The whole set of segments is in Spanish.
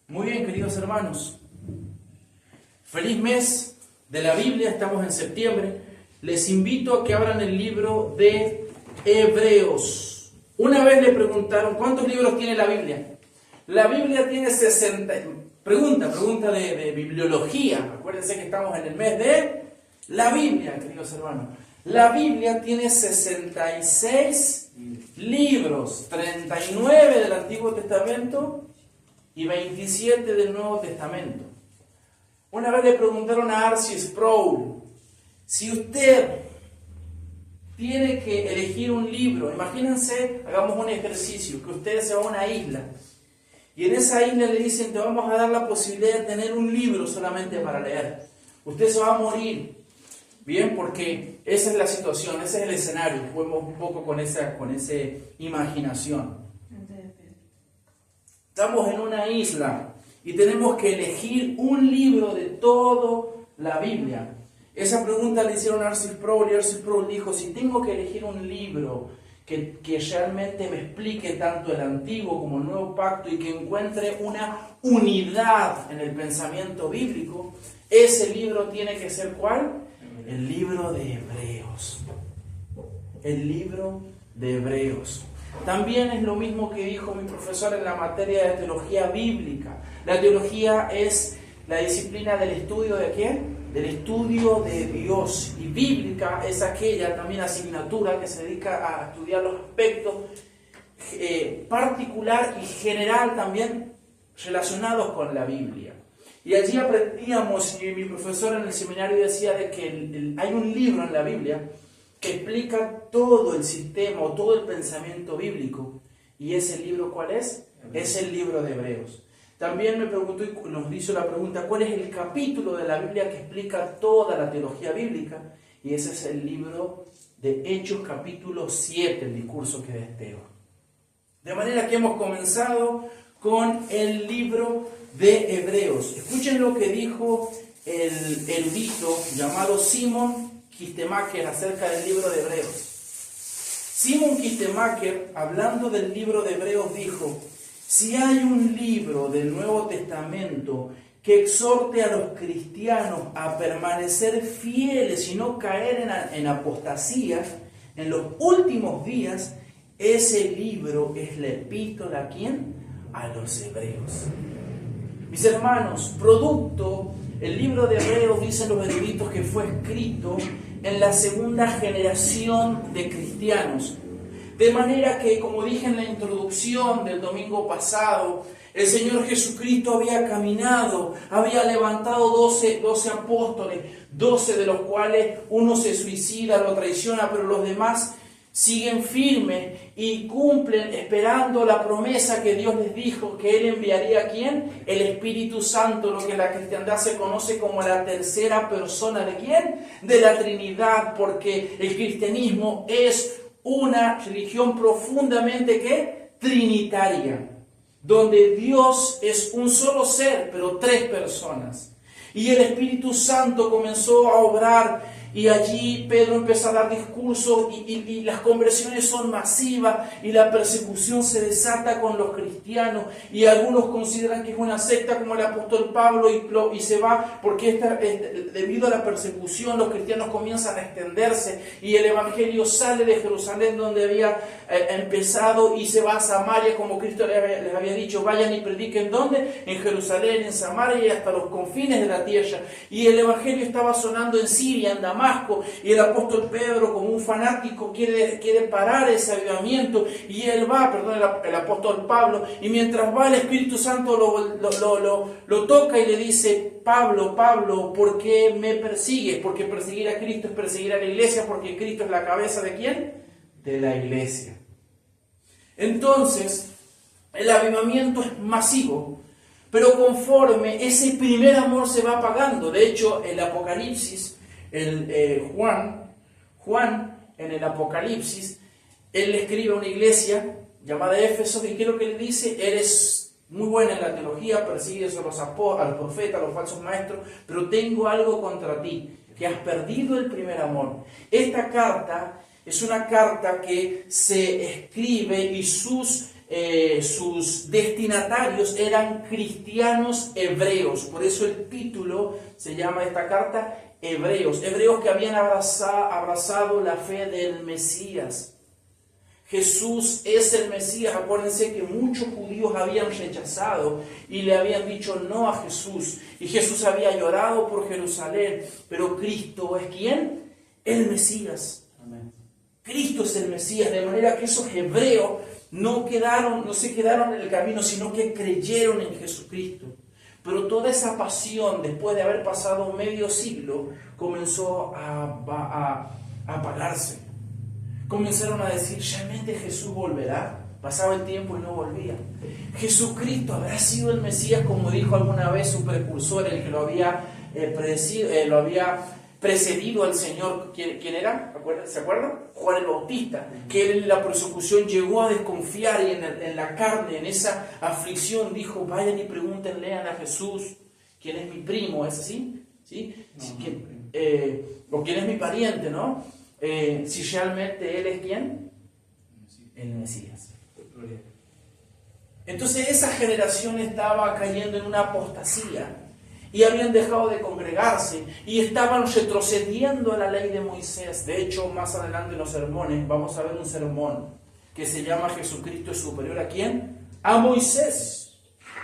Muy bien, queridos hermanos, feliz mes de la Biblia, estamos en septiembre. Les invito a que abran el libro de Hebreos. Una vez le preguntaron, ¿cuántos libros tiene la Biblia? La Biblia tiene 60... Pregunta de bibliología. Acuérdense que estamos en el mes de la Biblia, queridos hermanos. La Biblia tiene 66 libros, 39 del Antiguo Testamento y 27 del Nuevo Testamento. Una vez le preguntaron a R.C. Sproul, si usted tiene que elegir un libro, imagínense, hagamos un ejercicio, que usted se va a una isla, y en esa isla le dicen, te vamos a dar la posibilidad de tener un libro solamente para leer. Usted se va a morir, bien, porque esa es la situación, ese es el escenario, juguemos un poco con esa imaginación. Estamos en una isla y tenemos que elegir un libro de toda la Biblia. Esa pregunta le hicieron a R.C. Sproul y R.C. Sproul dijo, si tengo que elegir un libro que realmente me explique tanto el Antiguo como el Nuevo Pacto y que encuentre una unidad en el pensamiento bíblico, ese libro tiene que ser ¿cuál? El libro de Hebreos. El libro de Hebreos. También es lo mismo que dijo mi profesor en la materia de teología bíblica. La teología es la disciplina del estudio ¿de quién? Del estudio de Dios. Y bíblica es aquella también asignatura que se dedica a estudiar los aspectos particular y general también relacionados con la Biblia. Y allí aprendíamos, y mi profesor en el seminario decía de que hay un libro en la Biblia que explica todo el sistema o todo el pensamiento bíblico. ¿Y ese libro cuál es? Es el libro de Hebreos. También me preguntó y nos hizo la pregunta, ¿cuál es el capítulo de la Biblia que explica toda la teología bíblica? Y ese es el libro de Hechos capítulo 7, el discurso que da Esteban. De manera que hemos comenzado con el libro de Hebreos. Escuchen lo que dijo el erudito llamado Simon Kistemaker acerca del libro de Hebreos. Simon Kistemaker, hablando del libro de Hebreos, dijo, si hay un libro del Nuevo Testamento que exhorte a los cristianos a permanecer fieles y no caer en apostasía en los últimos días, ese libro es la epístola ¿a quién? A los Hebreos. Mis hermanos, el libro de Hebreos, dicen los eruditos, que fue escrito en la segunda generación de cristianos. De manera que, como dije en la introducción del domingo pasado, el Señor Jesucristo había caminado, había levantado 12 apóstoles, 12 de los cuales uno se suicida, lo traiciona, pero los demás siguen firmes y cumplen esperando la promesa que Dios les dijo, que Él enviaría ¿a quién? El Espíritu Santo, lo que en la cristiandad se conoce como la tercera persona ¿de quién? De la Trinidad, porque el cristianismo es una religión profundamente ¿qué? Trinitaria, donde Dios es un solo ser, pero tres personas. Y el Espíritu Santo comenzó a obrar, y allí Pedro empezó a dar discursos y las conversiones son masivas y la persecución se desata con los cristianos, y algunos consideran que es una secta como el apóstol Pablo y se va porque debido a la persecución los cristianos comienzan a extenderse y el evangelio sale de Jerusalén donde había empezado y se va a Samaria, como Cristo les había dicho, vayan y prediquen ¿dónde? En Jerusalén, en Samaria y hasta los confines de la tierra. Y el evangelio estaba sonando en Siria, en Damasco, y el apóstol Pedro, como un fanático, quiere parar ese avivamiento, y él va, el apóstol Pablo, y mientras va el Espíritu Santo lo toca y le dice, Pablo, ¿por qué me persigues? Porque perseguir a Cristo es perseguir a la iglesia, porque Cristo es la cabeza ¿de quién? De la iglesia. Entonces, el avivamiento es masivo, pero conforme ese primer amor se va apagando. De hecho, el Apocalipsis, Juan en el Apocalipsis, él le escribe a una iglesia llamada Éfeso, y ¿qué es lo que le dice? Eres muy buena en la teología, persigues a los profetas, a los falsos maestros, pero tengo algo contra ti, que has perdido el primer amor. Esta carta es una carta que se escribe y sus destinatarios eran cristianos hebreos. Por eso el título se llama esta carta Hebreos. Hebreos que habían abrazado la fe del Mesías. Jesús es el Mesías. Acuérdense que muchos judíos habían rechazado y le habían dicho no a Jesús. Y Jesús había llorado por Jerusalén. Pero Cristo es ¿quién? El Mesías. Amén. Cristo es el Mesías. De manera que esos hebreos no se quedaron en el camino, sino que creyeron en Jesucristo. Pero toda esa pasión, después de haber pasado medio siglo, comenzó a apagarse. Comenzaron a decir, ¿realmente Jesús volverá? Pasaba el tiempo y no volvía. ¿Jesucristo habrá sido el Mesías, como dijo alguna vez su precursor, el que lo había precedido al Señor? ¿Quién era? ¿Se acuerdan? Juan el Bautista, que en la persecución llegó a desconfiar y en la carne, en esa aflicción, dijo, vayan y pregúntenle a Jesús, ¿quién es mi primo? ¿Es así? ¿Sí? O ¿quién es mi pariente? ¿No? Si realmente Él es ¿quién? El Mesías. Entonces esa generación estaba cayendo en una apostasía y habían dejado de congregarse y estaban retrocediendo a la ley de Moisés. De hecho, más adelante en los sermones vamos a ver un sermón que se llama Jesucristo es superior ¿a quién? A Moisés.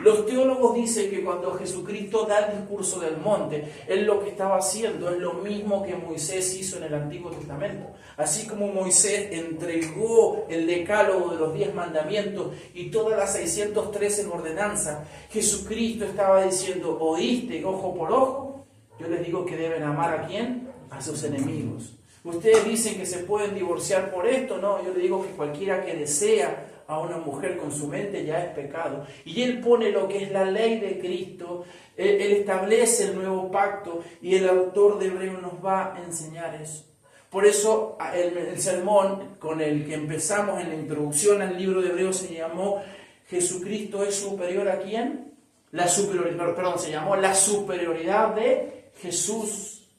Los teólogos dicen que cuando Jesucristo da el discurso del monte, Él lo que estaba haciendo es lo mismo que Moisés hizo en el Antiguo Testamento. Así como Moisés entregó el decálogo de los 10 mandamientos y todas las 613 ordenanzas, Jesucristo estaba diciendo, oíste ojo por ojo, yo les digo que deben amar ¿a quién? A sus enemigos. Ustedes dicen que se pueden divorciar por esto, no, yo les digo que cualquiera que desea a una mujer con su mente ya es pecado. Y Él pone lo que es la ley de Cristo, Él establece el nuevo pacto y el autor de Hebreos nos va a enseñar eso. Por eso el sermón con el que empezamos en la introducción al libro de Hebreos se llamó Jesucristo es superior ¿a quién? Se llamó la superioridad de Jesús.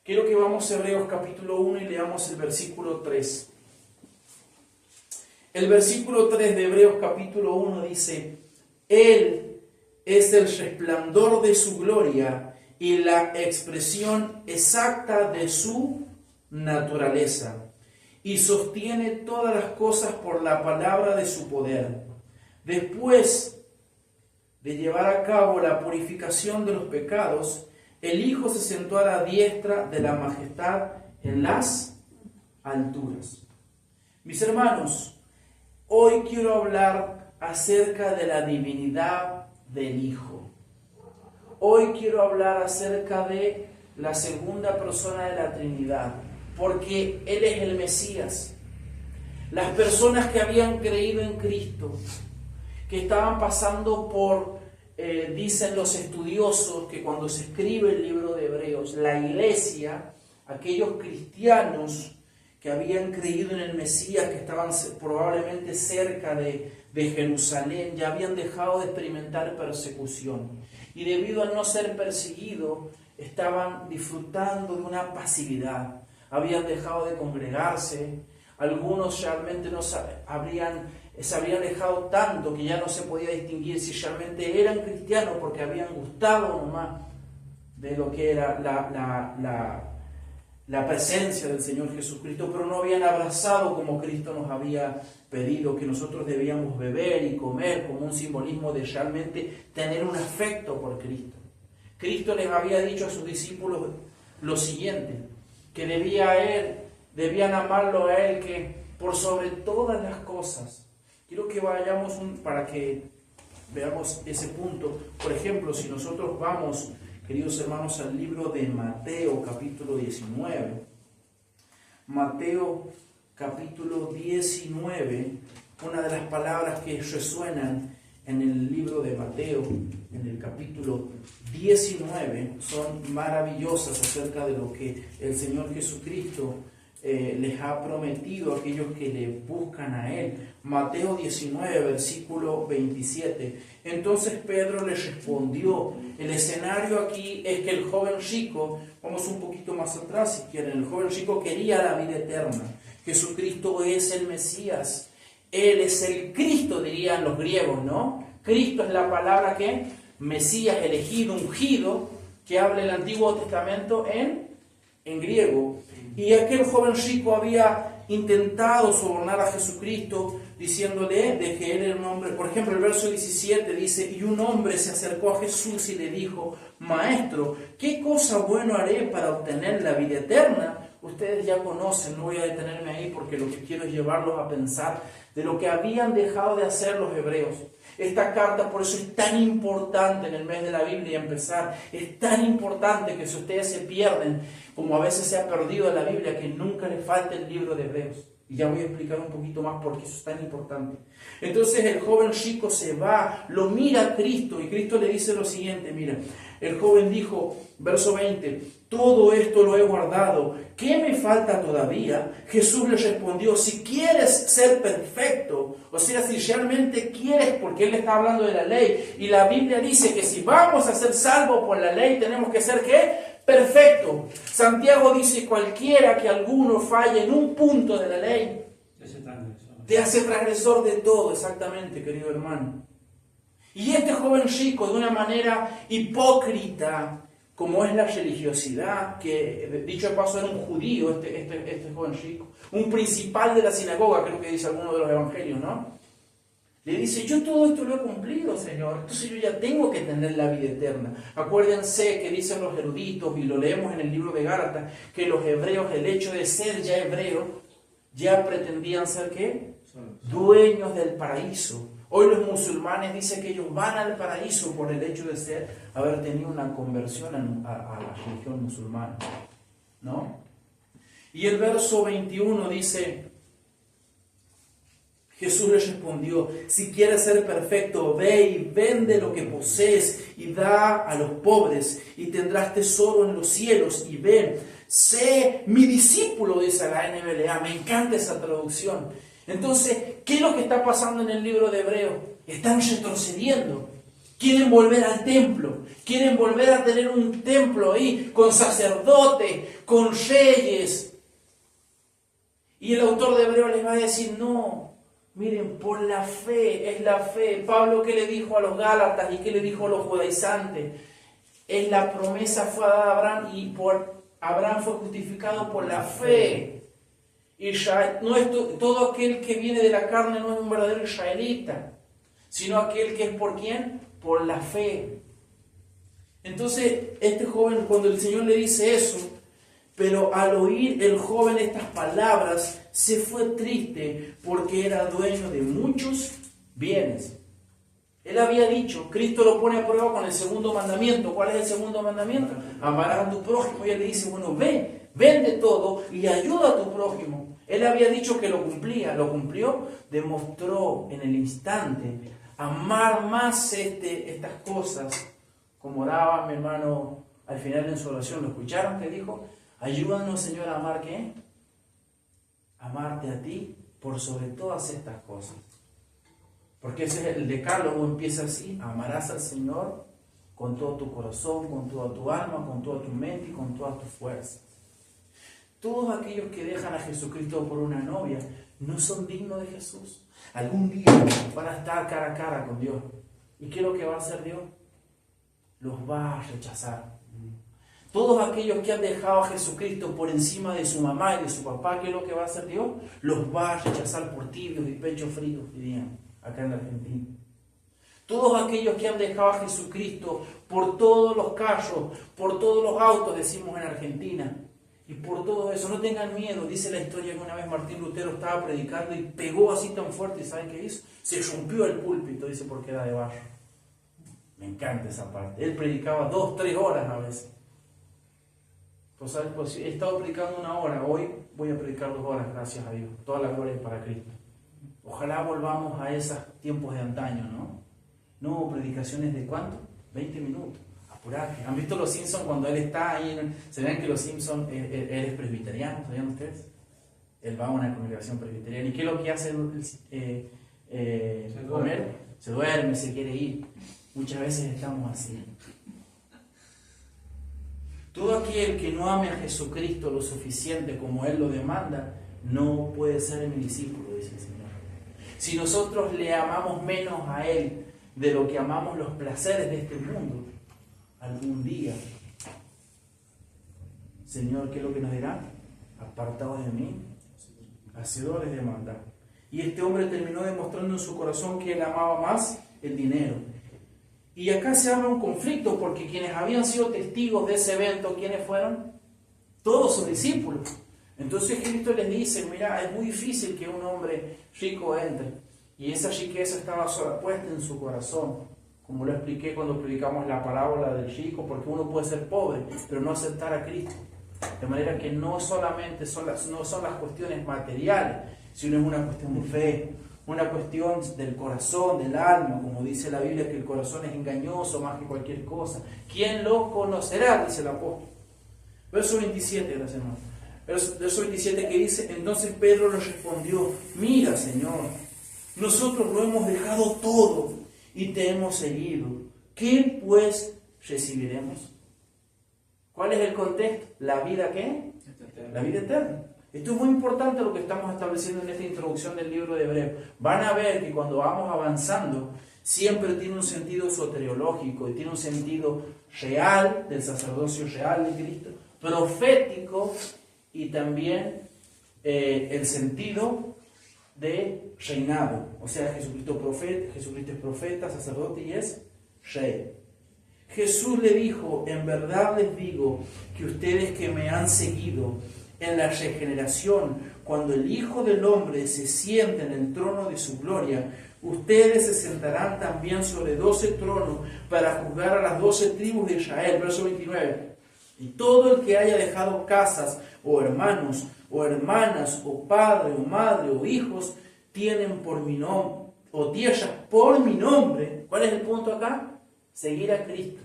Quiero que vamos a Hebreos capítulo 1 y leamos el versículo 3. El versículo 3 de Hebreos capítulo 1 dice, Él es el resplandor de su gloria y la expresión exacta de su naturaleza, y sostiene todas las cosas por la palabra de su poder. Después de llevar a cabo la purificación de los pecados, el Hijo se sentó a la diestra de la majestad en las alturas. Mis hermanos, hoy quiero hablar acerca de la divinidad del Hijo. Hoy quiero hablar acerca de la segunda persona de la Trinidad, porque Él es el Mesías. Las personas que habían creído en Cristo, que estaban pasando por, dicen los estudiosos, que cuando se escribe el libro de Hebreos, la iglesia, aquellos cristianos que habían creído en el Mesías, que estaban probablemente cerca de Jerusalén, ya habían dejado de experimentar persecución. Y debido a no ser perseguidos, estaban disfrutando de una pasividad. Habían dejado de congregarse. Algunos realmente se habrían alejado tanto que ya no se podía distinguir si realmente eran cristianos, porque habían gustado nomás de lo que era la presencia del Señor Jesucristo, pero no habían abrazado como Cristo nos había pedido que nosotros debíamos beber y comer, como un simbolismo de realmente tener un afecto por Cristo. Cristo les había dicho a sus discípulos lo siguiente, que debían amarlo a Él, que por sobre todas las cosas. Quiero que vayamos para que veamos ese punto. Por ejemplo, si nosotros vamos, queridos hermanos, al libro de Mateo, capítulo 19. Mateo, capítulo 19, una de las palabras que resuenan en el libro de Mateo, en el capítulo 19, son maravillosas acerca de lo que el Señor Jesucristo les ha prometido a aquellos que le buscan a Él. Mateo 19, versículo 27. Entonces Pedro les respondió. El escenario aquí es que el joven rico, vamos un poquito más atrás si quieren, el joven rico quería la vida eterna. Jesucristo es el Mesías. Él es el Cristo, dirían los griegos, ¿no? Cristo es la palabra que Mesías, elegido, ungido, que habla el Antiguo Testamento en griego. Y aquel joven rico había intentado sobornar a Jesucristo diciéndole de que él era un hombre. Por ejemplo, el verso 17 dice: y un hombre se acercó a Jesús y le dijo: Maestro, ¿qué cosa bueno haré para obtener la vida eterna? Ustedes ya conocen, no voy a detenerme ahí porque lo que quiero es llevarlos a pensar de lo que habían dejado de hacer los hebreos. Esta carta por eso es tan importante en el mes de la Biblia empezar. Es tan importante que si ustedes se pierden, como a veces se ha perdido en la Biblia, que nunca les falte el libro de Hebreos. Y ya voy a explicar un poquito más por qué eso es tan importante. Entonces el joven rico se va, lo mira a Cristo y Cristo le dice lo siguiente, mira, el joven dijo, verso 20, todo esto lo he guardado, ¿qué me falta todavía? Jesús le respondió, si quieres ser perfecto, o sea, si realmente quieres, porque él está hablando de la ley, y la Biblia dice que si vamos a ser salvos por la ley, tenemos que ser ¿qué? Perfecto. Santiago dice, cualquiera que alguno falle en un punto de la ley, te hace transgresor de todo, exactamente, querido hermano. Y este joven rico, de una manera hipócrita, como es la religiosidad, que dicho de paso era un judío, este joven rico, un principal de la sinagoga, creo que dice alguno de los evangelios, ¿no? Le dice, yo todo esto lo he cumplido, Señor, entonces yo ya tengo que tener la vida eterna. Acuérdense que dicen los eruditos, y lo leemos en el libro de Gálatas, que los hebreos, el hecho de ser ya hebreos, ya pretendían ser ¿qué? Dueños del paraíso. Hoy los musulmanes dicen que ellos van al paraíso por el hecho de haber tenido una conversión a la religión musulmana, ¿no? Y el verso 21 dice, Jesús les respondió, si quieres ser perfecto, ve y vende lo que posees y da a los pobres y tendrás tesoro en los cielos y ven, sé mi discípulo, dice la NBLA, me encanta esa traducción. Entonces, ¿qué es lo que está pasando en el libro de Hebreos? Están retrocediendo. Quieren volver al templo. Quieren volver a tener un templo ahí con sacerdotes, con reyes. Y el autor de Hebreos les va a decir, no, miren, por la fe, es la fe. Pablo, ¿qué le dijo a los Gálatas y qué le dijo a los judaizantes? Es la promesa fue dada a Abraham y por Abraham fue justificado por la fe. Israel, no es todo aquel que viene de la carne no es un verdadero israelita, sino aquel que es por ¿quién? Por la fe. Entonces, este joven, cuando el Señor le dice eso, pero al oír el joven estas palabras, se fue triste porque era dueño de muchos bienes. Él había dicho, Cristo lo pone a prueba con el segundo mandamiento. ¿Cuál es el segundo mandamiento? Amarás a tu prójimo. Y él le dice, bueno, vende todo y ayuda a tu prójimo. Él había dicho que lo cumplía, lo cumplió, demostró en el instante amar más estas cosas, como oraba mi hermano al final en su oración. ¿Lo escucharon? Que dijo, ayúdanos, Señor, a amar ¿qué? Amarte a ti por sobre todas estas cosas. Porque ese es el decálogo, empieza así, amarás al Señor con todo tu corazón, con toda tu alma, con toda tu mente y con todas tus fuerzas. Todos aquellos que dejan a Jesucristo por una novia no son dignos de Jesús. Algún día van a estar cara a cara con Dios. ¿Y qué es lo que va a hacer Dios? Los va a rechazar. Todos aquellos que han dejado a Jesucristo por encima de su mamá y de su papá, ¿qué es lo que va a hacer Dios? Los va a rechazar por tibios y pechos fríos, dirían acá en la Argentina. Todos aquellos que han dejado a Jesucristo por todos los carros, por todos los autos, decimos en Argentina, y por todo eso, no tengan miedo. Dice la historia que una vez Martín Lutero estaba predicando y pegó así tan fuerte, ¿y saben qué hizo? Se rompió el púlpito, dice, porque era de barro. Me encanta esa parte. Él predicaba 2-3 horas a veces. Pues, ¿sabes? Pues he estado predicando 1 hora, hoy voy a predicar 2 horas, gracias a Dios. Toda la gloria es para Cristo. Ojalá volvamos a esos tiempos de antaño, ¿no? No, predicaciones de ¿cuánto? 20 minutos. Apurate. ¿Han visto los Simpsons cuando él está ahí? Se ven que los Simpsons, él es presbiteriano, ¿sabían ustedes? Él va a una congregación presbiteriana. ¿Y qué es lo que hace comer? Se duerme, se quiere ir. Muchas veces estamos así. Todo aquel que no ame a Jesucristo lo suficiente como Él lo demanda, no puede ser mi discípulo, dice el Señor. Si nosotros le amamos menos a Él de lo que amamos los placeres de este mundo, algún día, Señor, ¿qué es lo que nos dirá? Apartados de mí, hacedores de maldad. Y este hombre terminó demostrando en su corazón que él amaba más el dinero. Y acá se abre un conflicto, porque quienes habían sido testigos de ese evento, ¿quiénes fueron? Todos sus discípulos. Entonces Cristo les dice, mira, es muy difícil que un hombre rico entre. Y esa riqueza estaba sola puesta en su corazón. Como lo expliqué cuando predicamos la parábola del rico, porque uno puede ser pobre, pero no aceptar a Cristo. De manera que no solamente son las cuestiones materiales, sino es una cuestión de fe, una cuestión del corazón, del alma, como dice la Biblia, que el corazón es engañoso más que cualquier cosa. ¿Quién lo conocerá? Dice el apóstol. Verso 27, gracias hermano. Verso 27 que dice, entonces Pedro le respondió, mira Señor, nosotros lo hemos dejado todo y te hemos seguido. ¿Qué pues recibiremos? ¿Cuál es el contexto? ¿La vida qué? La vida eterna. Esto es muy importante lo que estamos estableciendo en esta introducción del libro de Hebreos. Van a ver que cuando vamos avanzando, siempre tiene un sentido soteriológico y tiene un sentido real, del sacerdocio real de Cristo, profético y también el sentido de reinado. O sea, Jesucristo es profeta, sacerdote y es rey. Jesús le dijo, en verdad les digo que ustedes que me han seguido en la regeneración, cuando el Hijo del Hombre se siente en el trono de su gloria, ustedes se sentarán también sobre 12 tronos para juzgar a las 12 tribus de Israel. Verso 29. Y todo el que haya dejado casas, o hermanos, o hermanas, o padre, o madre, o hijos, tienen por mi nombre, o tierras por mi nombre. ¿Cuál es el punto acá? Seguir a Cristo.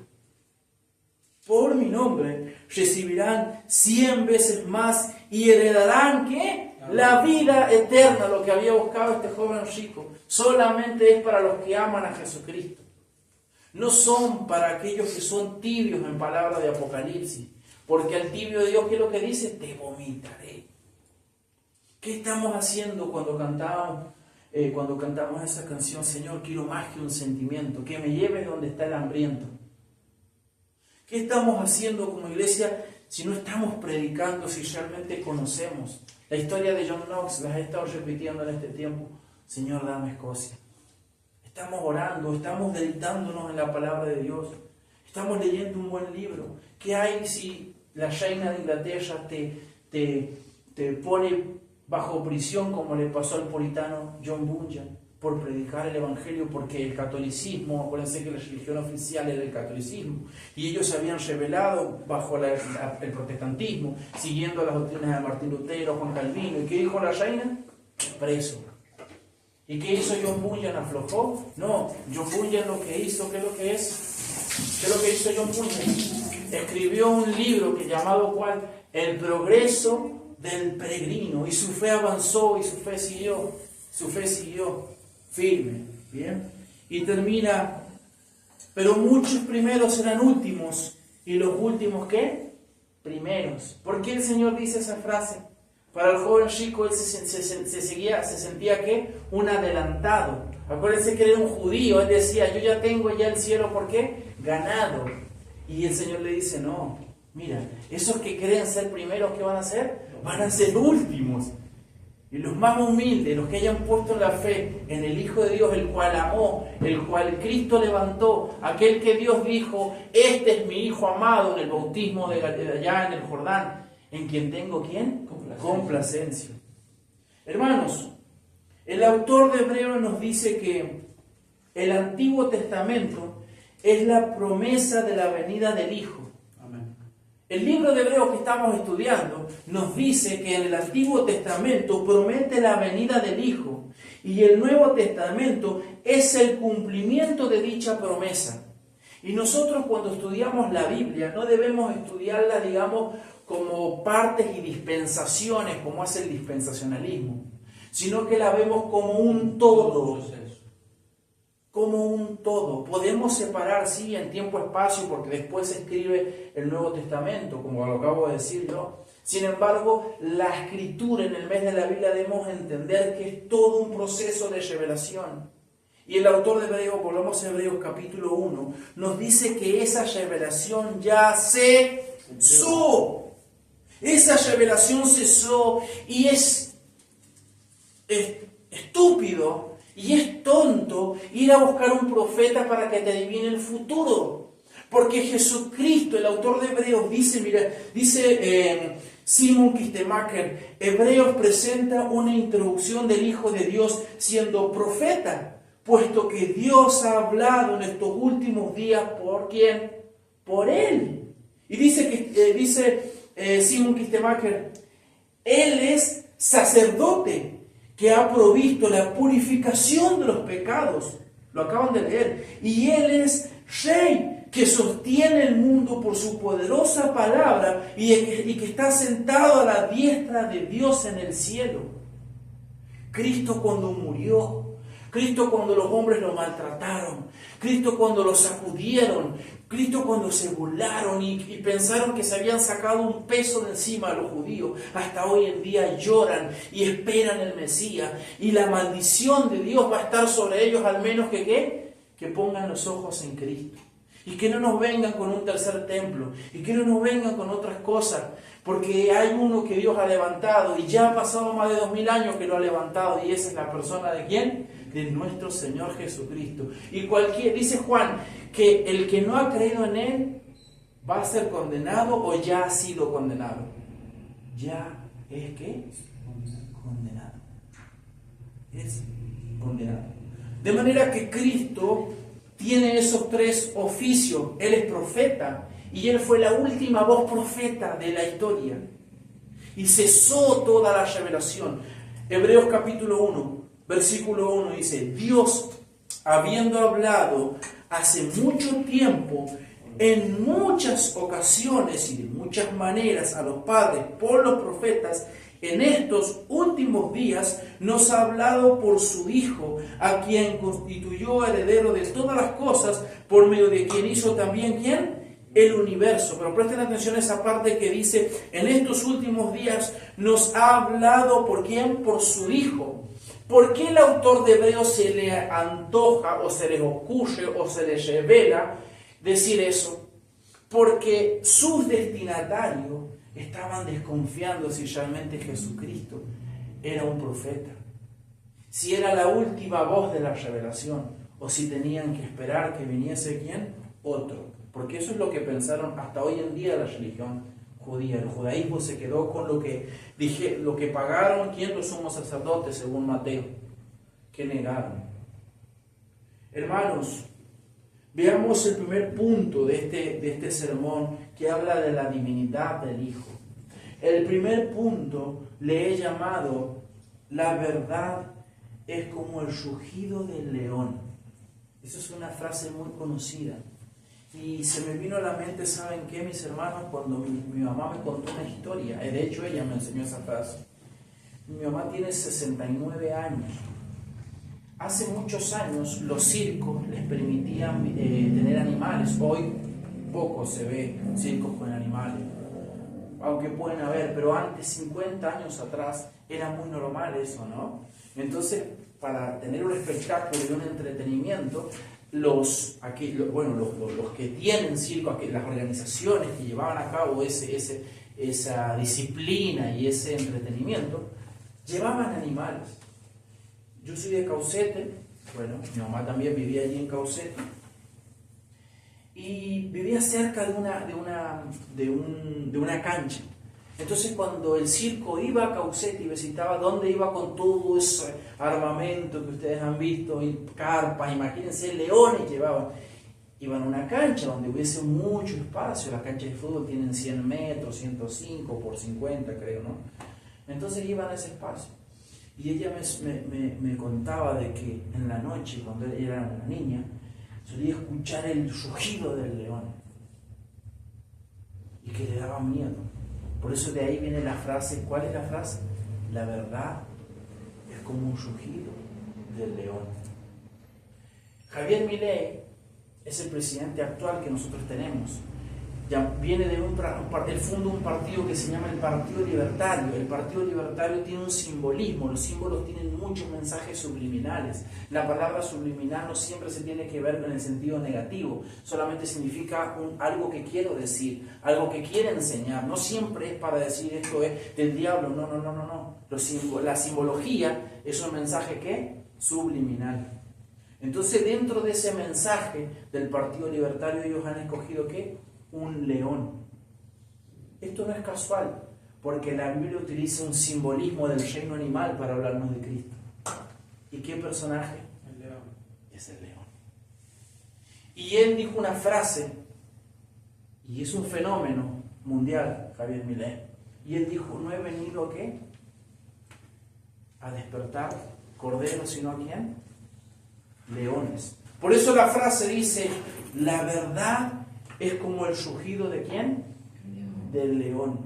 Por mi nombre recibirán 100 veces más y heredarán ¿qué? La vida eterna. Lo que había buscado este joven rico solamente es para los que aman a Jesucristo. No son para aquellos que son tibios en palabra de Apocalipsis. Porque al tibio de Dios, ¿qué es lo que dice? Te vomitaré. ¿Qué estamos haciendo cuando cantamos esa canción? Señor, quiero más que un sentimiento, que me lleves donde está el hambriento. ¿Qué estamos haciendo como iglesia si no estamos predicando, si realmente conocemos? La historia de John Knox las he estado repitiendo en este tiempo. Señor, dame Escocia. Estamos orando, estamos deleitándonos en la palabra de Dios. Estamos leyendo un buen libro. ¿Qué hay si la reina de Inglaterra te pone bajo prisión como le pasó al puritano John Bunyan por predicar el Evangelio? Porque el catolicismo, acuérdense que la religión oficial era el catolicismo, y ellos se habían rebelado bajo el protestantismo, siguiendo las doctrinas de Martín Lutero, Juan Calvino. ¿Y qué dijo la reina? Preso. ¿Y qué hizo John Bunyan? ¿Aflojó? No, John Bunyan lo que hizo, ¿qué es lo que es? ¿Qué es lo que hizo John Bunyan? Escribió un libro que llamado ¿cuál? El progreso del peregrino, y su fe avanzó y su fe siguió firme. Bien, y termina, pero muchos primeros serán últimos y los últimos ¿qué? Primeros. ¿Por qué el Señor dice esa frase? Para el joven rico él se sentía ¿qué? Un adelantado. Acuérdense que él era un judío, él decía, yo ya tengo ya el cielo, ¿por qué? Ganado. Y el Señor le dice, no, mira, esos que creen ser primeros, ¿qué van a hacer? Van a ser últimos. Y los más humildes, los que hayan puesto la fe en el Hijo de Dios, el cual amó, el cual Cristo levantó, aquel que Dios dijo, este es mi Hijo amado en el bautismo de allá en el Jordán, en quien tengo ¿quién? Complacencia. Hermanos, el autor de Hebreos nos dice que el Antiguo Testamento es la promesa de la venida del Hijo. El libro de Hebreos que estamos estudiando nos dice que en el Antiguo Testamento promete la venida del Hijo y el Nuevo Testamento es el cumplimiento de dicha promesa. Y nosotros cuando estudiamos la Biblia no debemos estudiarla, digamos, como partes y dispensaciones, como hace el dispensacionalismo, sino que la vemos como un todo. Como un todo. Podemos separar, sí, en tiempo-espacio, porque después se escribe el Nuevo Testamento, como lo acabo de decir yo. Sin embargo, la escritura en el mes de la Biblia debemos entender que es todo un proceso de revelación. Y el autor de Hebreos, volvamos a Hebreos capítulo 1, nos dice que esa revelación ya cesó. Esa revelación cesó y es estúpido y es tonto ir a buscar un profeta para que te adivine el futuro. Porque Jesucristo, el autor de Hebreos, dice Simon Kistemaker, Hebreos presenta una introducción del Hijo de Dios siendo profeta, puesto que Dios ha hablado en estos últimos días, ¿por quién? Por Él. Y dice Simon Kistemaker, Él es sacerdote que ha provisto la purificación de los pecados. Lo acaban de leer. Y Él es Rey que sostiene el mundo por su poderosa palabra y que está sentado a la diestra de Dios en el cielo. Cristo cuando murió, Cristo cuando los hombres lo maltrataron, Cristo cuando lo sacudieron, Cristo cuando se burlaron y pensaron que se habían sacado un peso de encima a los judíos, hasta hoy en día lloran y esperan el Mesías. Y la maldición de Dios va a estar sobre ellos, al menos que ¿qué? Que pongan los ojos en Cristo. Y que no nos vengan con un tercer templo, y que no nos vengan con otras cosas, porque hay uno que Dios ha levantado, y ya ha pasado más de 2000 años que lo ha levantado, y esa es la persona de ¿quién? De nuestro Señor Jesucristo. Y dice Juan, que el que no ha creído en Él va a ser condenado o ya ha sido condenado. Ya es ¿qué? Condenado. Es condenado. De manera que Cristo tiene esos tres oficios. Él es profeta y Él fue la última voz profeta de la historia. Y cesó toda la revelación. Hebreos capítulo 1, versículo 1 dice, Dios, habiendo hablado hace mucho tiempo, en muchas ocasiones y de muchas maneras a los padres por los profetas, en estos últimos días nos ha hablado por su Hijo, a quien constituyó heredero de todas las cosas, por medio de quien hizo también, ¿quién? El universo. Pero presten atención a esa parte que dice, en estos últimos días nos ha hablado, ¿por quién? Por su Hijo. ¿Por qué el autor de Hebreos se le antoja o se le ocurre o se le revela decir eso? Porque sus destinatarios estaban desconfiando si realmente Jesucristo era un profeta, si era la última voz de la revelación o si tenían que esperar que viniese ¿quién? Otro. Porque eso es lo que pensaron hasta hoy en día la religión judía. El judaísmo se quedó con lo que pagaron ¿quién? Los sumos sacerdotes según Mateo, que negaron. Hermanos, veamos el primer punto de este sermón que habla de la divinidad del Hijo. El primer punto le he llamado la verdad es como el rugido del león. Esa es una frase muy conocida. Y se me vino a la mente, ¿saben qué, mis hermanos? Cuando mi mamá me contó una historia, de hecho ella me enseñó esa frase. Mi mamá tiene 69 años. Hace muchos años los circos les permitían tener animales. Hoy poco se ve circos con animales, aunque pueden haber, pero antes, 50 años atrás, era muy normal eso, ¿no? Entonces, para tener un espectáculo y un entretenimiento, los que tienen circo, las organizaciones que llevaban a cabo esa disciplina y ese entretenimiento, llevaban animales. Yo soy de Caucete, bueno, mi mamá también vivía allí en Caucete, y vivía cerca de una cancha. Entonces cuando el circo iba a Caucete y visitaba, ¿dónde iba con todo ese armamento que ustedes han visto? Y carpas, imagínense, leones llevaban. Iban a una cancha donde hubiese mucho espacio. Las canchas de fútbol tienen 100 metros, 105 por 50 creo, ¿no? Entonces iban a ese espacio. Y ella me contaba de que en la noche, cuando ella era una niña, solía escuchar el rugido del león y que le daba miedo. Por eso de ahí viene la frase. ¿Cuál es la frase? La verdad es como un rugido del león. Javier Milei es el presidente actual que nosotros tenemos. Ya viene de él funda un partido que se llama el Partido Libertario. El Partido Libertario tiene un simbolismo, los símbolos tienen muchos mensajes subliminales. La palabra subliminal no siempre se tiene que ver en el sentido negativo, solamente significa algo que quiero decir, algo que quiero enseñar. No siempre es para decir esto es del diablo, no. La simbología es un mensaje ¿qué? Subliminal. Entonces dentro de ese mensaje del Partido Libertario ellos han escogido ¿qué? Un león. Esto no es casual, porque la Biblia utiliza un simbolismo del reino animal para hablarnos de Cristo. ¿Y qué personaje? El león. Es el león. Y él dijo una frase, y es un fenómeno mundial, Javier Milei. Y él dijo, no he venido ¿a qué? A despertar corderos, sino ¿a quién? Leones. Por eso la frase dice, la verdad es como el rugido ¿de quién? Del león.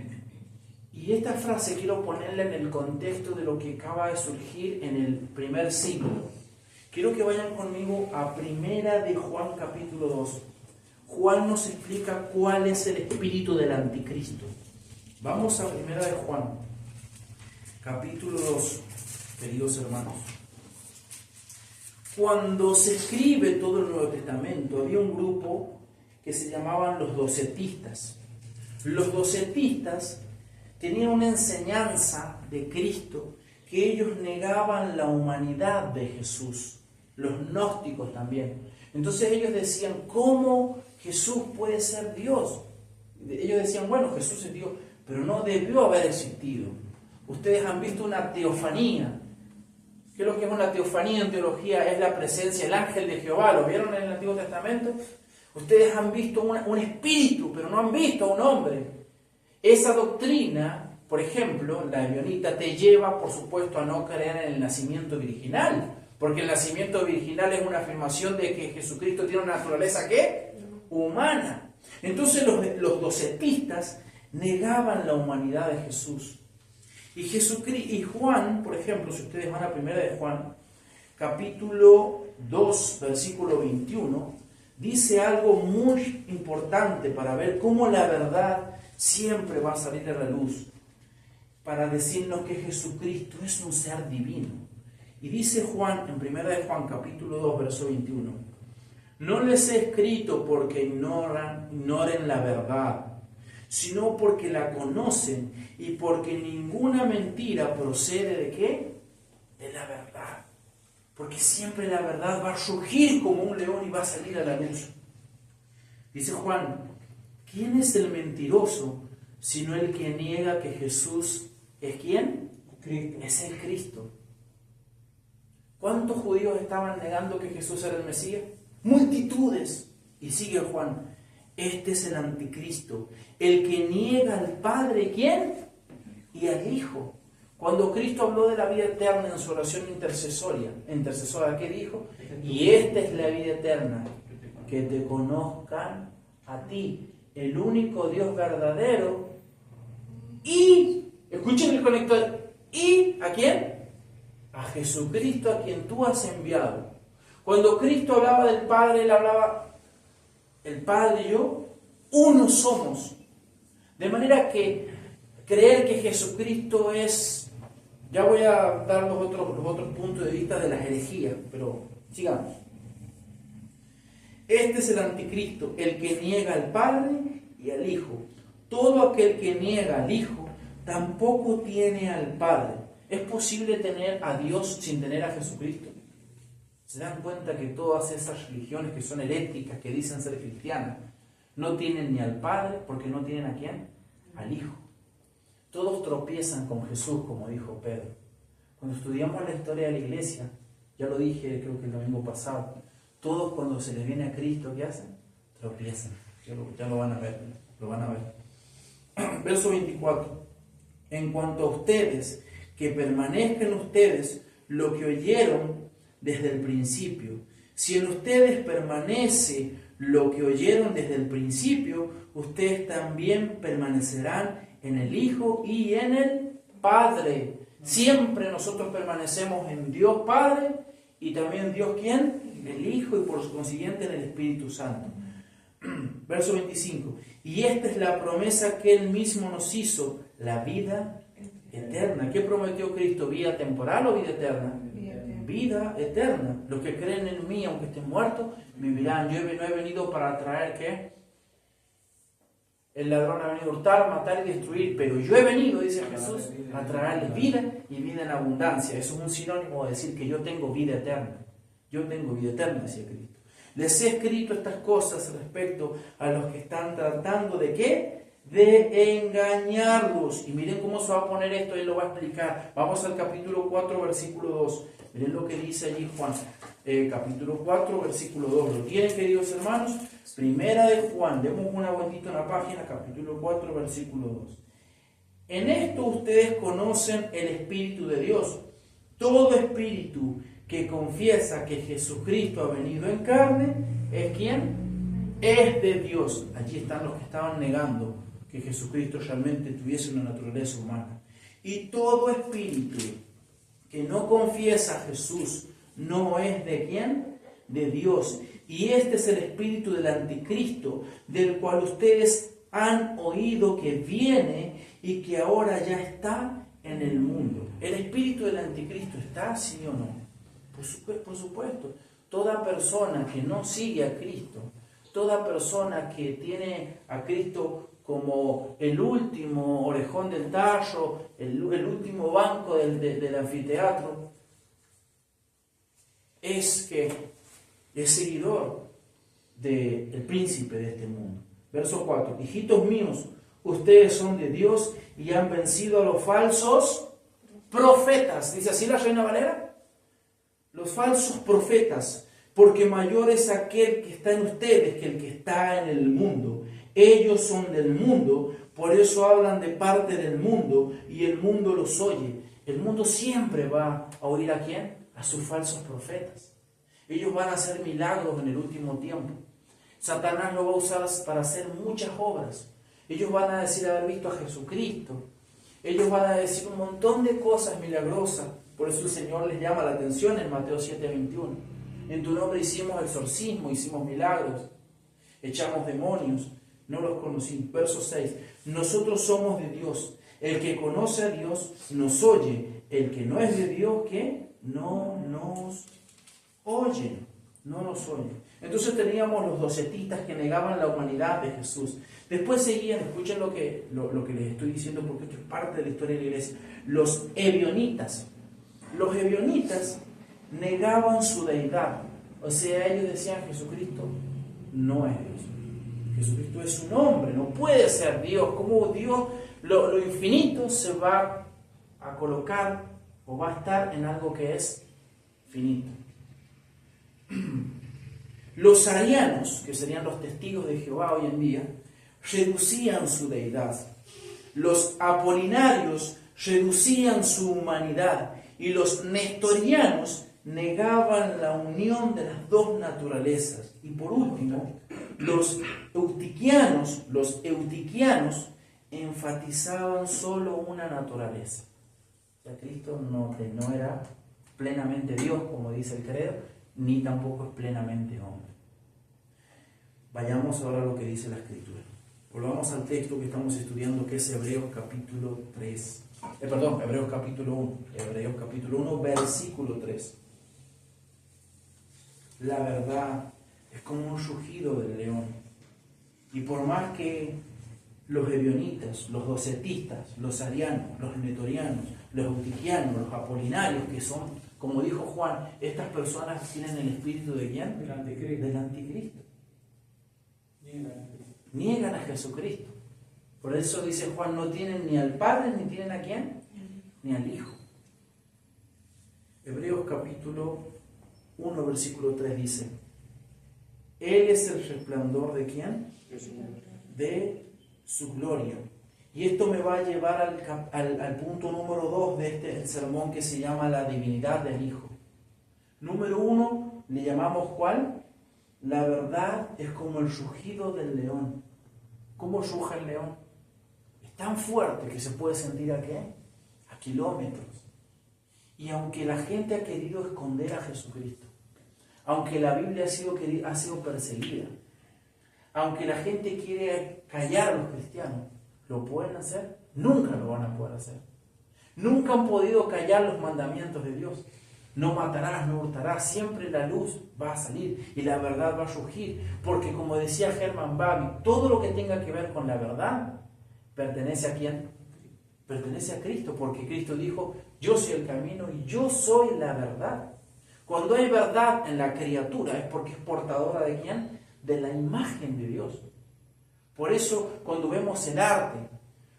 Y esta frase quiero ponerla en el contexto de lo que acaba de surgir en el primer siglo. Quiero que vayan conmigo a Primera de Juan capítulo 2. Juan nos explica cuál es el espíritu del anticristo. Vamos a Primera de Juan, capítulo 2, queridos hermanos. Cuando se escribe todo el Nuevo Testamento, había un grupo que se llamaban los docetistas. Los docetistas tenían una enseñanza de Cristo que ellos negaban la humanidad de Jesús. Los gnósticos también. Entonces ellos decían, ¿cómo Jesús puede ser Dios? Ellos decían, bueno, Jesús es Dios, pero no debió haber existido. Ustedes han visto una teofanía. ¿Qué es lo que es una teofanía en teología? Es la presencia, el ángel de Jehová. ¿Lo vieron en el Antiguo Testamento? Ustedes han visto un espíritu, pero no han visto a un hombre. Esa doctrina, por ejemplo, la ebionita, te lleva, por supuesto, a no creer en el nacimiento virginal. Porque el nacimiento virginal es una afirmación de que Jesucristo tiene una naturaleza, ¿qué? Humana. Entonces los docetistas negaban la humanidad de Jesús. Y Juan, por ejemplo, si ustedes van a Primera de Juan, capítulo 2, versículo 21, dice algo muy importante para ver cómo la verdad siempre va a salir a la luz, para decirnos que Jesucristo es un ser divino. Y dice Juan, en Primera de Juan, capítulo 2, verso 21, no les he escrito porque ignoren la verdad, sino porque la conocen y porque ninguna mentira procede ¿de qué? De la verdad. Porque siempre la verdad va a surgir como un león y va a salir a la luz. Dice Juan, ¿quién es el mentiroso sino el que niega que Jesús es quién? Cristo. Es el Cristo. ¿Cuántos judíos estaban negando que Jesús era el Mesías? Multitudes. Y sigue Juan, este es el anticristo, el que niega al Padre, ¿quién? Y al Hijo. Cuando Cristo habló de la vida eterna en su oración intercesora, ¿qué dijo? Y esta es la vida eterna, que te conozcan a ti, el único Dios verdadero, y, escuchen el conector, ¿y a quién? A Jesucristo, a quien tú has enviado. Cuando Cristo hablaba del Padre, él hablaba, el Padre y yo, uno somos. De manera que creer que Jesucristo es... Ya voy a dar los otros puntos de vista de las herejías, pero sigamos. Este es el anticristo, el que niega al Padre y al Hijo. Todo aquel que niega al Hijo tampoco tiene al Padre. ¿Es posible tener a Dios sin tener a Jesucristo? ¿Se dan cuenta que todas esas religiones que son heréticas, que dicen ser cristianas, no tienen ni al Padre porque no tienen a quién? Al Hijo. Todos tropiezan con Jesús, como dijo Pedro. Cuando estudiamos la historia de la iglesia, ya lo dije creo que el domingo pasado, todos cuando se les viene a Cristo, ¿qué hacen? Tropiezan. Ya lo van a ver, lo van a ver. Verso 24. En cuanto a ustedes, que permanezcan ustedes lo que oyeron desde el principio. Si en ustedes permanece lo que oyeron desde el principio, ustedes también permanecerán en el Hijo y en el Padre. Siempre nosotros permanecemos en Dios Padre y también Dios ¿quién? El Hijo y por consiguiente en el Espíritu Santo. Verso 25. Y esta es la promesa que Él mismo nos hizo, la vida eterna. ¿Qué prometió Cristo? ¿Vida temporal o vida eterna? Vida eterna. Los que creen en mí, aunque estén muertos, vivirán. Yo no he venido para traer, ¿qué? El ladrón ha venido a hurtar, matar y destruir, pero yo he venido, dice Jesús, a traerles vida y vida en abundancia. Eso es un sinónimo de decir que yo tengo vida eterna. Yo tengo vida eterna, decía Cristo. Les he escrito estas cosas respecto a los que están tratando de ¿qué? De engañarlos. Y miren cómo se va a poner esto, Él lo va a explicar. Vamos al capítulo 4, versículo 2. Miren lo que dice allí Juan. Capítulo 4, versículo 2. ¿Lo tienen, queridos hermanos? Primera de Juan. Demos una vueltita en la página, capítulo 4, versículo 2. En esto ustedes conocen el Espíritu de Dios. Todo espíritu que confiesa que Jesucristo ha venido en carne, ¿es quién? Es de Dios. Allí están los que estaban negando que Jesucristo realmente tuviese una naturaleza humana. Y todo espíritu que no confiesa a Jesús no es de quién? De Dios. Y este es el espíritu del anticristo, del cual ustedes han oído que viene y que ahora ya está en el mundo. ¿El espíritu del anticristo está, sí o no? Por supuesto. Toda persona que no sigue a Cristo, toda persona que tiene a Cristo como el último orejón del tallo, el último banco del anfiteatro, es seguidor del príncipe de este mundo. Verso 4. Hijitos míos, ustedes son de Dios y han vencido a los falsos profetas. ¿Dice así la Reina Valera? Los falsos profetas, porque mayor es aquel que está en ustedes que el que está en el mundo. Ellos son del mundo, por eso hablan de parte del mundo y el mundo los oye. El mundo siempre va a oír ¿a quién? A sus falsos profetas. Ellos van a hacer milagros en el último tiempo. Satanás lo va a usar para hacer muchas obras. Ellos van a decir haber visto a Jesucristo. Ellos van a decir un montón de cosas milagrosas. Por eso el Señor les llama la atención en Mateo 7:21. En tu nombre hicimos exorcismo, hicimos milagros, echamos demonios, no los conocí. Verso 6. Nosotros somos de Dios. El que conoce a Dios nos oye. El que no es de Dios, ¿qué? No nos oye. No nos oye. Entonces teníamos los docetistas que negaban la humanidad de Jesús. Después seguían, escuchen lo que les estoy diciendo porque esto es parte de la historia de la iglesia. Los ebionitas. Los ebionitas negaban su deidad. O sea, ellos decían Jesucristo no es Dios. Jesucristo es un hombre, no puede ser Dios. ¿Cómo Dios, lo infinito, se va a colocar o va a estar en algo que es finito? Los arianos, que serían los testigos de Jehová hoy en día, reducían su deidad. Los apolinarios reducían su humanidad. Y los nestorianos negaban la unión de las dos naturalezas. Y por último, los eutiquianos enfatizaban solo una naturaleza. O sea, Cristo no era plenamente Dios, como dice el credo, ni tampoco es plenamente hombre. Vayamos ahora a lo que dice la Escritura. Volvamos al texto que estamos estudiando, que es Hebreos capítulo 3. Hebreos capítulo 1. Hebreos capítulo 1, versículo 3. La verdad es como un rugido del león. Y por más que los ebionitas, los docetistas, los arianos, los netorianos, los eutiquianos, los apolinarios, que son, como dijo Juan, estas personas tienen el espíritu ¿de quién? Del anticristo. Niegan a Jesucristo. Por eso dice Juan, no tienen ni al Padre, ni tienen a quién, ni al Hijo. Hebreos capítulo 1, versículo 3 dice, Él es el resplandor ¿de quién? De su gloria. Y esto me va a llevar al punto número 2 de este sermón que se llama la divinidad del Hijo. Número 1, le llamamos ¿cuál? La verdad es como el rugido del león. ¿Cómo ruge el león? Es tan fuerte que se puede sentir ¿a qué? A kilómetros. Y aunque la gente ha querido esconder a Jesucristo, aunque la Biblia ha sido perseguida, aunque la gente quiere callar a los cristianos, ¿lo pueden hacer? Nunca lo van a poder hacer. Nunca han podido callar los mandamientos de Dios. No matarás, no hurtarás. Siempre la luz va a salir y la verdad va a surgir. Porque como decía Herman Bavinck, todo lo que tenga que ver con la verdad pertenece ¿a quién? Pertenece a Cristo. Porque Cristo dijo, yo soy el camino y yo soy la verdad. Cuando hay verdad en la criatura es porque es portadora ¿de quién? De la imagen de Dios. Por eso cuando vemos el arte,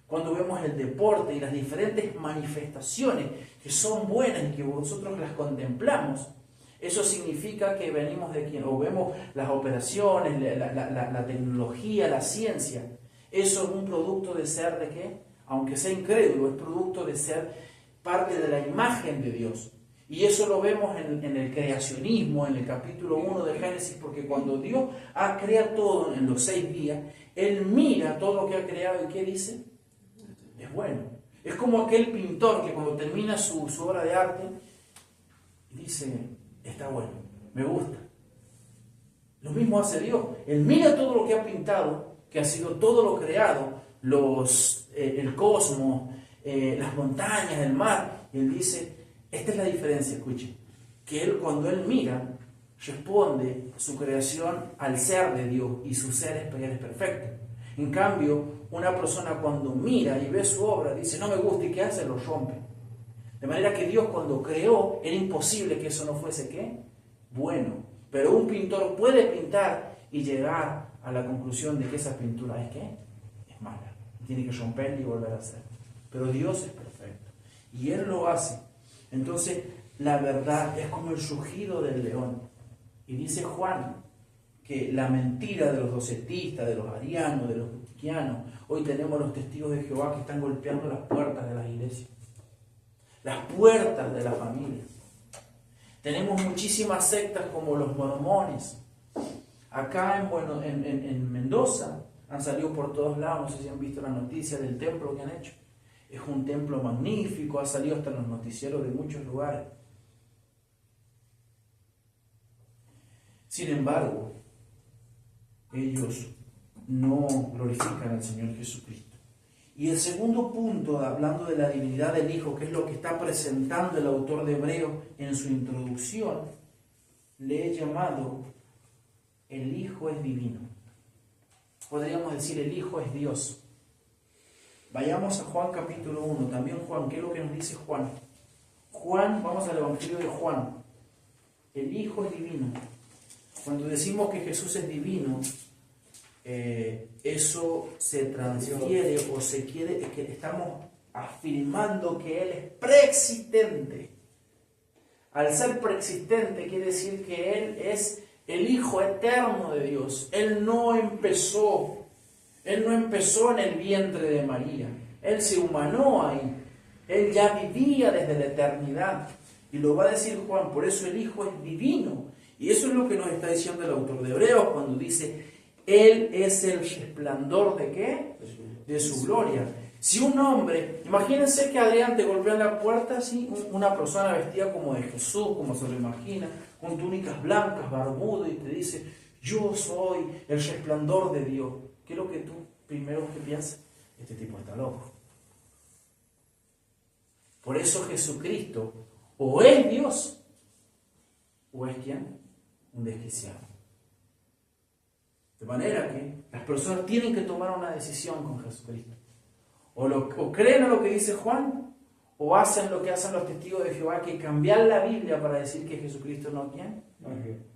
cuando vemos el deporte y las diferentes manifestaciones que son buenas y que nosotros las contemplamos, eso significa que venimos de quien, o vemos las operaciones, la tecnología, la ciencia. Eso es un producto de ser ¿de qué? Aunque sea incrédulo, es producto de ser parte de la imagen de Dios. Y eso lo vemos en el creacionismo, en el capítulo 1 de Génesis, porque cuando Dios ha creado todo en los 6 días, Él mira todo lo que ha creado y ¿qué dice? Es bueno. Es como aquel pintor que cuando termina su obra de arte, dice, está bueno, me gusta. Lo mismo hace Dios. Él mira todo lo que ha pintado, que ha sido todo lo creado, el cosmos, las montañas, el mar, y Él dice, esta es la diferencia, escuchen, que Él cuando Él mira, responde su creación al ser de Dios y su ser es perfecto. En cambio, una persona cuando mira y ve su obra, dice, no me gusta, ¿y qué hace? Lo rompe. De manera que Dios cuando creó, era imposible que eso no fuese, ¿qué? Bueno. Pero un pintor puede pintar y llegar a la conclusión de que esa pintura es, ¿qué? Es mala. Tiene que romperla y volver a hacer. Pero Dios es perfecto. Y Él lo hace. Entonces, la verdad es como el rugido del león. Y dice Juan que la mentira de los docetistas, de los arianos, de los cristianos, hoy tenemos los testigos de Jehová que están golpeando las puertas de las iglesias, las puertas de las familias. Tenemos muchísimas sectas como los mormones. Acá en Mendoza han salido por todos lados, no sé si han visto la noticia del templo que han hecho. Es un templo magnífico, ha salido hasta en los noticieros de muchos lugares. Sin embargo, ellos no glorifican al Señor Jesucristo. Y el segundo punto, hablando de la divinidad del Hijo, que es lo que está presentando el autor de Hebreos en su introducción, le he llamado el Hijo es divino. Podríamos decir el Hijo es Dios. Vayamos a Juan capítulo 1, también Juan, ¿qué es lo que nos dice Juan? Juan, vamos al Evangelio de Juan. El Hijo es divino. Cuando decimos que Jesús es divino, eso se transfiere o se quiere, es que estamos afirmando que Él es preexistente. Al ser preexistente quiere decir que Él es el Hijo eterno de Dios. Él no empezó en el vientre de María. Él se humanó ahí. Él ya vivía desde la eternidad. Y lo va a decir Juan, por eso el Hijo es divino. Y eso es lo que nos está diciendo el autor de Hebreos cuando dice, Él es el resplandor ¿de qué? De su gloria. Si un hombre, imagínense que Adrián te golpea en la puerta, ¿sí? Una persona vestida como de Jesús, como se lo imagina, con túnicas blancas, barbudo, y te dice, yo soy el resplandor de Dios. ¿Qué es lo que tú primero que piensas? Este tipo está loco. Por eso Jesucristo o es Dios o es ¿quién? Un desquiciado. De manera que las personas tienen que tomar una decisión con Jesucristo. O creen en lo que dice Juan, o hacen lo que hacen los testigos de Jehová, que cambiar la Biblia para decir que Jesucristo no ¿quién?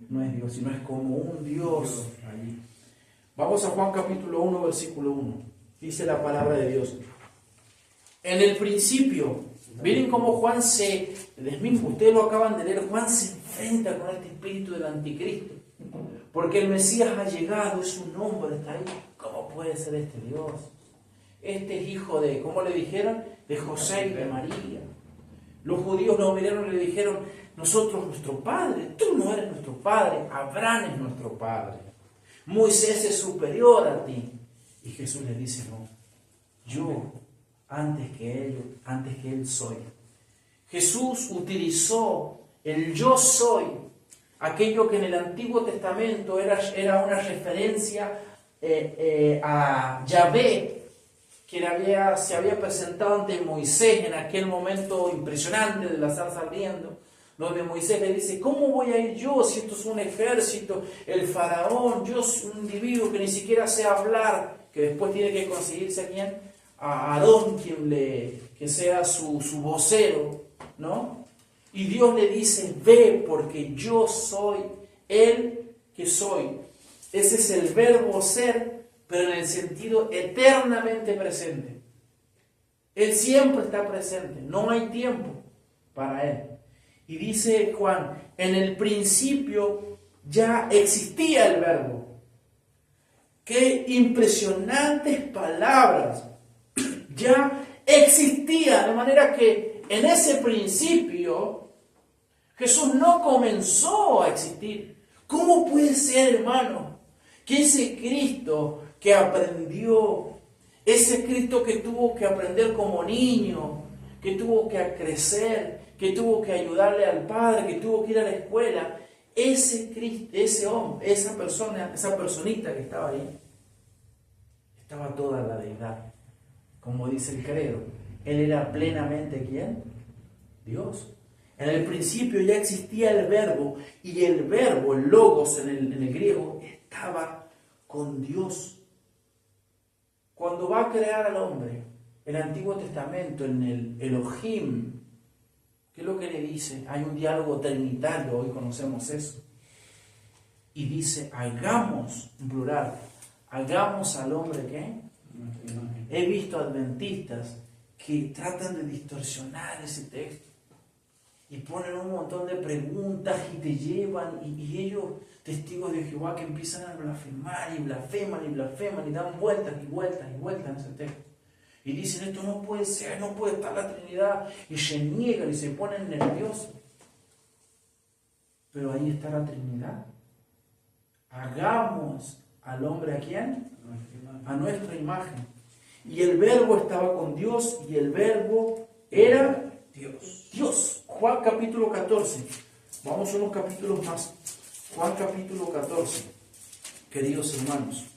No es Dios, sino es como un Dios allí. Vamos a Juan capítulo 1, versículo 1. Dice la palabra de Dios. En el principio, miren cómo Juan ustedes lo acaban de leer, Juan se enfrenta con este espíritu del anticristo. Porque el Mesías ha llegado, es su nombre, está ahí. ¿Cómo puede ser este Dios? Este es hijo de, ¿cómo le dijeron? De José y de María. Los judíos lo miraron y le dijeron, nosotros nuestro padre, tú no eres nuestro padre, Abraham es nuestro padre. Moisés es superior a ti. Y Jesús le dice, no, yo antes que él soy. Jesús utilizó el yo soy, aquello que en el Antiguo Testamento era una referencia a Yahvé, que se había presentado ante Moisés en aquel momento impresionante de la zarza ardiendo, donde Moisés le dice, ¿cómo voy a ir yo si esto es un ejército, el faraón, yo soy un individuo que ni siquiera sé hablar, que después tiene que conseguirse a quién? A Aarón, que sea su vocero, ¿no? Y Dios le dice, ve porque yo soy el que soy. Ese es el verbo ser, pero en el sentido eternamente presente. Él siempre está presente, no hay tiempo para Él. Y dice Juan, en el principio ya existía el verbo. Qué impresionantes palabras. Ya existía, de manera que en ese principio Jesús no comenzó a existir. ¿Cómo puede ser, hermano, que ese Cristo que aprendió, ese Cristo que tuvo que aprender como niño, que tuvo que crecer, que tuvo que ayudarle al Padre, que tuvo que ir a la escuela, ese Cristo, ese hombre, esa persona, esa personita que estaba ahí, estaba toda la deidad? Como dice el credo, Él era plenamente ¿quién? Dios. En el principio ya existía el verbo, y el verbo, el logos en el griego, estaba con Dios. Cuando va a crear al hombre, el Antiguo Testamento, en el Elohim, ¿qué es lo que le dice? Hay un diálogo trinitario, hoy conocemos eso. Y dice, hagamos, en plural, hagamos al hombre ¿qué? He visto adventistas que tratan de distorsionar ese texto y ponen un montón de preguntas y te llevan, y ellos, testigos de Jehová, que empiezan a blasfemar y blasfeman y blasfeman y dan vueltas y vueltas y vueltas en ese texto. Y dicen, esto no puede ser, no puede estar la Trinidad, y se niegan y se ponen nerviosos. Pero ahí está la Trinidad. Hagamos al hombre ¿a quién? A nuestra imagen. Y el verbo estaba con Dios, y el verbo era Dios. Juan capítulo 14. Vamos a unos capítulos más. Juan capítulo 14. Queridos hermanos,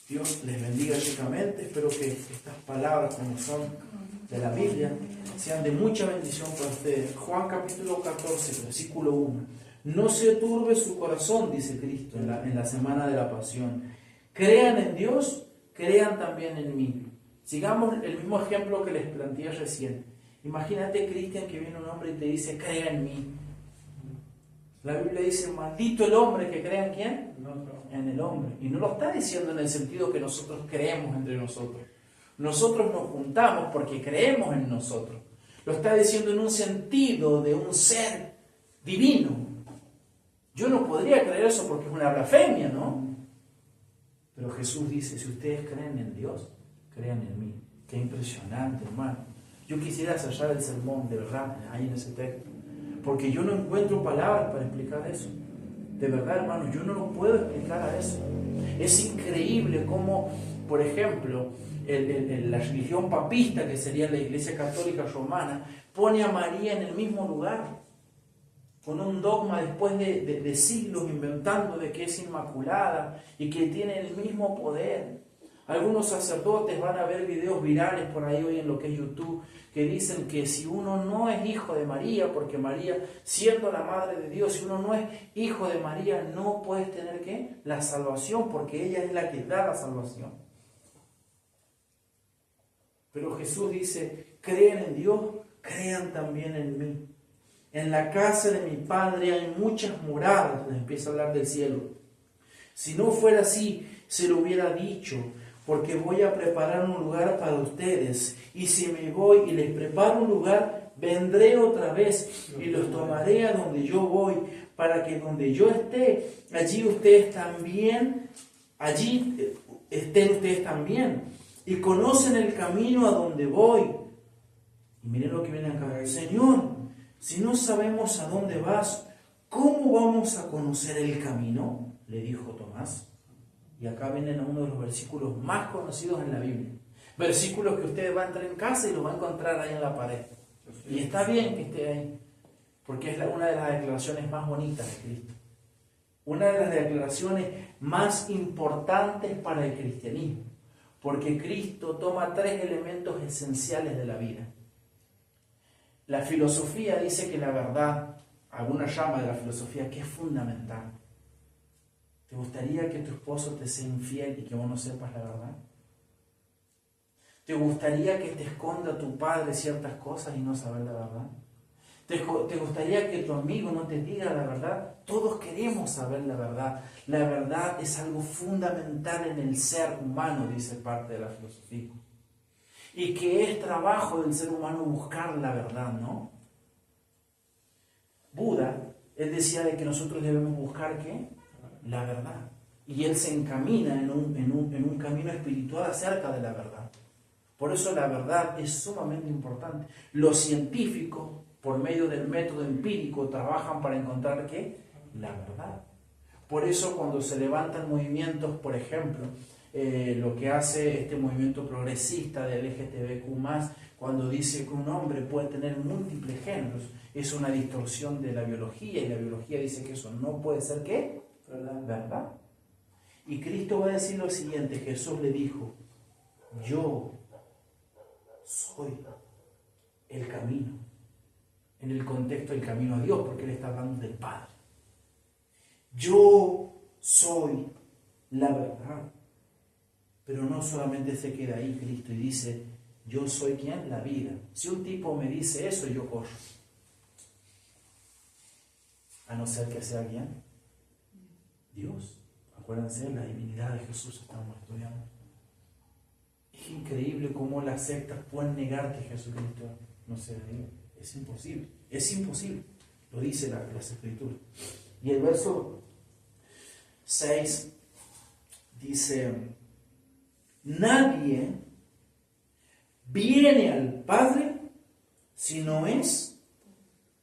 Dios les bendiga ricamente. Espero que estas palabras, como son de la Biblia, sean de mucha bendición para ustedes. Juan capítulo 14, versículo 1. No se turbe su corazón, dice Cristo en la semana de la pasión. Crean en Dios, crean también en mí. Sigamos el mismo ejemplo que les planteé recién. Imagínate, Cristian, que viene un hombre y te dice, crea en mí. La Biblia dice, maldito el hombre que crea en quién? En el hombre. Y no lo está diciendo en el sentido que nosotros creemos entre nosotros. Nosotros nos juntamos porque creemos en nosotros. Lo está diciendo en un sentido de un ser divino. Yo no podría creer eso porque es una blasfemia, ¿no? Pero Jesús dice, si ustedes creen en Dios, crean en mí. Qué impresionante, hermano. Yo quisiera cerrar el sermón, de verdad, ahí en ese texto, porque yo no encuentro palabras para explicar eso. De verdad, hermano, yo no lo puedo explicar a eso. Es increíble cómo, por ejemplo, la religión papista, que sería la Iglesia Católica Romana, pone a María en el mismo lugar, con un dogma después de siglos inventando de que es inmaculada y que tiene el mismo poder. Algunos sacerdotes van a ver videos virales por ahí hoy en lo que es YouTube, que dicen que si uno no es hijo de María, porque María, siendo la madre de Dios, si uno no es hijo de María, no puedes tener ¿qué? La salvación, porque ella es la que da la salvación. Pero Jesús dice, creen en Dios, crean también en mí. En la casa de mi Padre hay muchas moradas, les empieza a hablar del cielo. Si no fuera así, se lo hubiera dicho, porque voy a preparar un lugar para ustedes. Y si me voy y les preparo un lugar, vendré otra vez y los tomaré a donde yo voy, para que donde yo esté, allí estén ustedes también. Y conocen el camino a donde voy. Y miren lo que viene acá. Señor, si no sabemos a dónde vas, ¿cómo vamos a conocer el camino? Le dijo Tomás. Y acá vienen a uno de los versículos más conocidos en la Biblia. Versículos que usted va a entrar en casa y los va a encontrar ahí en la pared. Y está bien que esté ahí, porque es una de las declaraciones más bonitas de Cristo. Una de las declaraciones más importantes para el cristianismo. Porque Cristo toma 3 elementos esenciales de la vida. La filosofía dice que la verdad, alguna llama de la filosofía, que es fundamental. ¿Te gustaría que tu esposo te sea infiel y que vos no sepas la verdad? ¿Te gustaría que te esconda tu padre ciertas cosas y no saber la verdad? ¿Te gustaría que tu amigo no te diga la verdad? Todos queremos saber la verdad. La verdad es algo fundamental en el ser humano, dice parte de la filosofía. Y que es trabajo del ser humano buscar la verdad, ¿no? Buda, él decía de que nosotros debemos buscar ¿qué? La verdad. Y él se encamina en un camino espiritual acerca de la verdad. Por eso la verdad es sumamente importante. Los científicos, por medio del método empírico, trabajan para encontrar ¿qué? La verdad. Por eso cuando se levantan movimientos, por ejemplo, lo que hace este movimiento progresista del LGTBQ+, cuando dice que un hombre puede tener múltiples géneros, es una distorsión de la biología, y la biología dice que eso no puede ser ¿qué? ¿Verdad? Y Cristo va a decir lo siguiente. Jesús le dijo: yo soy el camino. En el contexto del camino a Dios, porque él está hablando del Padre. Yo soy la verdad. Pero no solamente se queda ahí Cristo y dice: yo soy ¿quién? La vida. Si un tipo me dice eso, yo corro. A no ser que sea ¿quién? Dios. Acuérdense, la divinidad de Jesús estamos estudiando. Es increíble cómo las sectas pueden negar que Jesucristo no sea Dios. Es imposible. Es imposible. Lo dice las Escrituras. Y el verso 6 dice: nadie viene al Padre si no es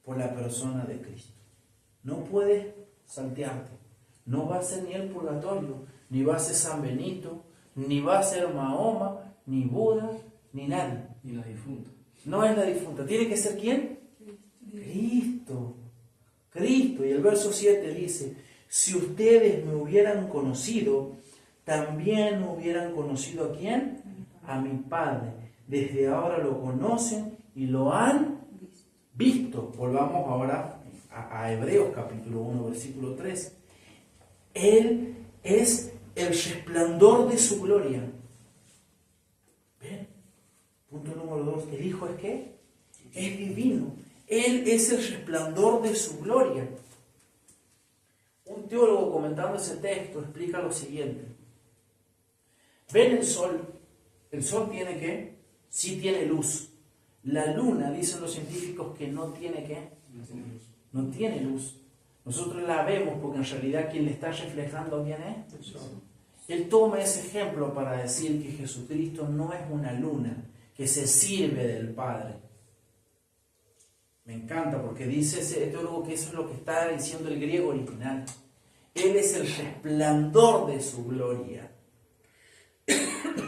por la persona de Cristo. No puedes saltearte. No va a ser ni el purgatorio, ni va a ser San Benito, ni va a ser Mahoma, ni Buda, ni nadie. Ni la difunta. No es la difunta. ¿Tiene que ser quién? Cristo. Cristo. Y el verso 7 dice: si ustedes me hubieran conocido, también hubieran conocido ¿a quién? A mi Padre. Desde ahora lo conocen y lo han visto. Volvamos ahora a Hebreos capítulo 1, versículo 3. Él es el resplandor de su gloria. ¿Ven? Punto número 2. ¿El Hijo es qué? Es divino. Él es el resplandor de su gloria. Un teólogo comentando ese texto explica lo siguiente. ¿Ven el sol? ¿El sol tiene qué? Sí tiene luz. La luna, dicen los científicos, que no tiene qué. No tiene luz. No tiene luz. Nosotros la vemos porque en realidad quien le está reflejando ¿quién es? El sol. Él toma ese ejemplo para decir que Jesucristo no es una luna que se sirve del Padre. Me encanta porque dice ese teólogo que eso es lo que está diciendo el griego original. Él es el resplandor de su gloria.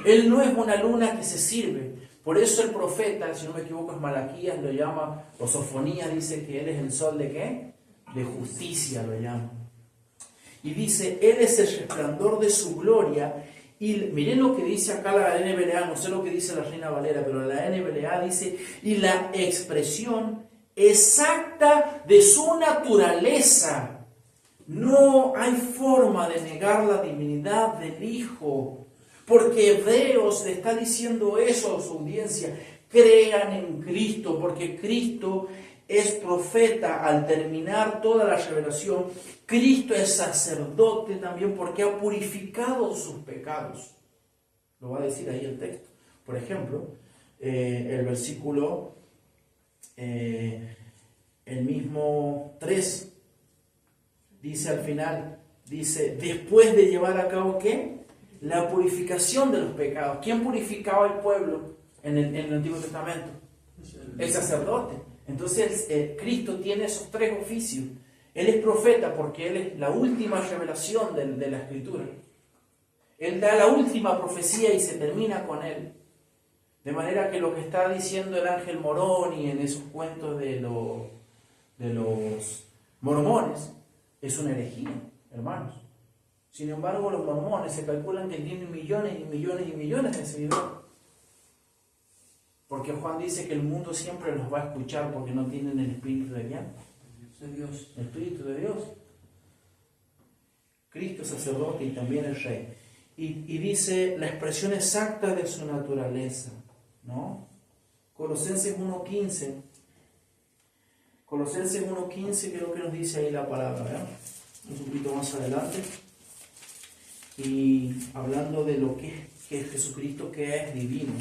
Él no es una luna que se sirve. Por eso el profeta, si no me equivoco es Malaquías, lo llama, o Sofonías dice que él es el sol de ¿qué? De justicia lo llama. Y dice, él es el resplandor de su gloria. Y miren lo que dice acá la NBLA, no sé lo que dice la Reina Valera, pero la NBLA dice, y la expresión exacta de su naturaleza. No hay forma de negar la divinidad del Hijo, porque Hebreos le está diciendo eso a su audiencia. Crean en Cristo, porque Cristo es profeta al terminar toda la revelación. Cristo es sacerdote también porque ha purificado sus pecados. Lo va a decir ahí el texto. Por ejemplo, el versículo, el mismo 3, dice al final, dice, después de llevar a cabo, ¿qué? La purificación de los pecados. ¿Quién purificaba el pueblo en el Antiguo Testamento? el sacerdote. Entonces Cristo tiene esos tres oficios. Él es profeta porque Él es la última revelación de la Escritura. Él da la última profecía y se termina con Él. De manera que lo que está diciendo el ángel Moroni en esos cuentos de los mormones es una herejía, hermanos. Sin embargo, los mormones se calculan que tienen millones y millones y millones de seguidores. Porque Juan dice que el mundo siempre los va a escuchar porque no tienen el Espíritu de quién? De Dios. El Espíritu de Dios. Cristo sacerdote y también el Rey. Y dice la expresión exacta de su naturaleza, ¿no? Colosenses 1.15. Colosenses 1.15 creo que nos dice ahí la palabra, ¿verdad? Un poquito más adelante. Y hablando de lo que es Jesucristo, que es divino.